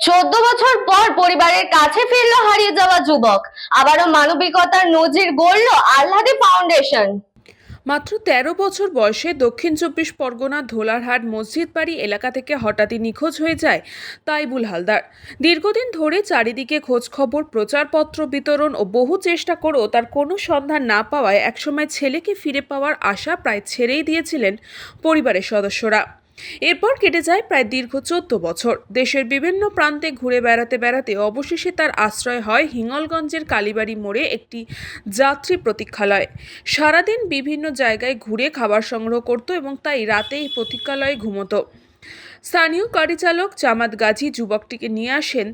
14 বছর পর পরিবারের কাছে ফিরল হারিয়ে যাওয়া যুবক। আবারও মানবিকতার নজির গড়ল আল্লাদি ফাউন্ডেশন। মাত্র ১৩ বছর বয়সে দক্ষিণ চব্বিশ পরগনা ধোলারহাট মসজিদ বাড়ি এলাকা থেকে হঠাৎই নিখোঁজ হয়ে যায় তাইবুল হালদার। দীর্ঘদিন ধরে চারিদিকে খোঁজ খবর, প্রচারপত্র বিতরণ ও বহু চেষ্টা করেও তার কোনো সন্ধান না পাওয়ায় একসময় ছেলেকে ফিরে পাওয়ার আশা প্রায় ছেড়েই দিয়েছিলেন পরিবারের সদস্যরা। এরপর কেটে যায় প্রায় দীর্ঘ 14 বছর। দেশের বিভিন্ন প্রান্তে ঘুরে বেড়াতে বেড়াতে অবশেষে তার আশ্রয় হয় হিঙ্গলগঞ্জের কালীবাড়ি মোড়ে একটি যাত্রী প্রতীক্ষালয়। সারাদিন বিভিন্ন জায়গায় ঘুরে খাবার সংগ্রহ করত এবং তাই রাতে এই প্রতীক্ষালয়ে ঘুমতো। স্থানীয় গাড়ি চালক জামাত গাজী যুবকটিকে নিয়ে আসেন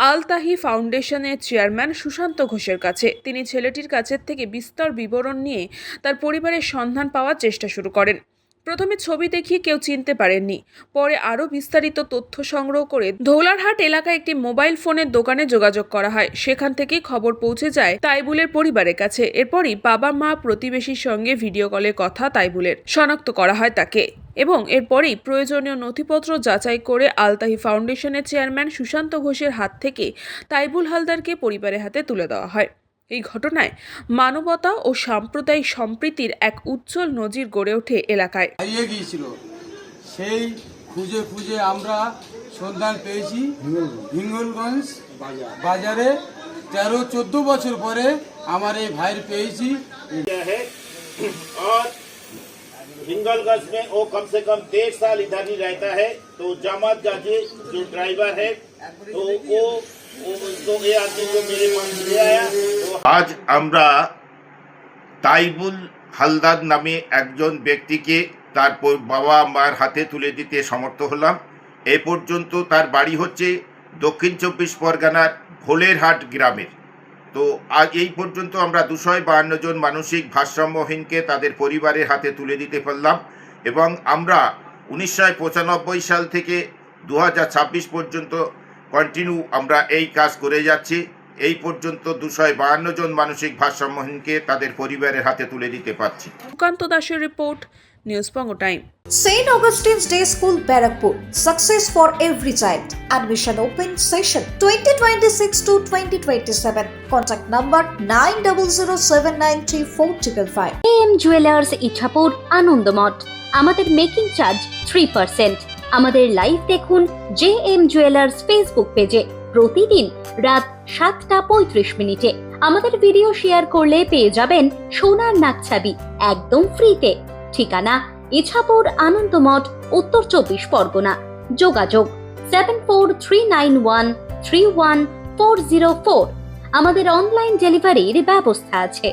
আলতাহি ফাউন্ডেশনের চেয়ারম্যান সুশান্ত ঘোষের কাছে। তিনি ছেলেটির কাছের থেকে বিস্তর বিবরণ নিয়ে তার পরিবারের সন্ধান পাওয়ার চেষ্টা শুরু করেন। প্রথমে ছবি দেখিয়ে কেউ চিনতে পারেননি, পরে আরও বিস্তারিত তথ্য সংগ্রহ করে ধৌলারহাট এলাকায় একটি মোবাইল ফোনের দোকানে যোগাযোগ করা হয়। সেখান থেকেই খবর পৌঁছে যায় তাইবুলের পরিবারের কাছে। এরপরই বাবা মা প্রতিবেশীর সঙ্গে ভিডিও কলে কথা তাইবুলের শনাক্ত করা হয় তাকে, এবং এরপরেই প্রয়োজনীয় নথিপত্র যাচাই করে আলতাহি ফাউন্ডেশনের চেয়ারম্যান সুশান্ত ঘোষের হাত থেকে তাইবুল হালদারকে পরিবারের হাতে তুলে দেওয়া হয়। এই ঘটনায় মানবতা ও সাম্প্রদায়িক সম্প্রীতির এক উজ্জ্বল নজির গড়ে ওঠে এলাকায়। হারিয়ে গিয়েছিল, সেই খুঁজে খুঁজে আমরা সন্ধান পেয়েছি হিঙ্গলগঞ্জ বাজারে। 13-14 বছর পরে আমার এই ভাইয়ের পেয়েছি। और हिंगलगंज में वो कम से कम 1.5 साल इधर ही रहता है। तो जामात गाजी जो ड्राइवर है, तो वो तो ये आदमी को मेरे पास ले आया। तो आज আমরা তাইবুল হালদার নামে একজন ব্যক্তিকে তার বাবা মার হাতে তুলে দিতে সমর্থ হলাম। এ পর্যন্ত তার বাড়ি হচ্ছে দক্ষিণ 24 পরগনার ভোলেরহাট গ্রামের। তো আজ এই পর্যন্ত আমরা 252 জন মানসিক ভারসাম্যহীনকে তাদের পরিবারের হাতে তুলে দিতে পারলাম, এবং আমরা 1995 সাল থেকে 2026 পর্যন্ত কন্টিনিউ আমরা এই কাজ করে যাচ্ছি। এই পর্যন্ত 252 জন মানসিক ভারসাম্যহীনকে তাদের পরিবারের হাতে তুলে দিতে পারছি। সুকান্ত দাসের report, news Banga time. St. Augustine's Day School, Barakpur. Success for every child. Admission open session 2026 to 2027. Contact number 9007934555. AM Jewelers Ichhapur Anandamath. আমাদের মেকিং চার্জ 3%। আমাদের লাইভ দেখুন JM Jewelers ফেসবুক পেজে প্রতিদিন রাত 7:35 আমাদের ভিডিও শেয়ার করলে পেয়ে যাবেন সোনার নাকছাবি একদম ফ্রিতে। ঠিকানা ইছাপুর আনন্দমঠ, উত্তর 24 পরগনা। যোগাযোগ 7439131404। আমাদের অনলাইন ডেলিভারির ব্যবস্থা আছে।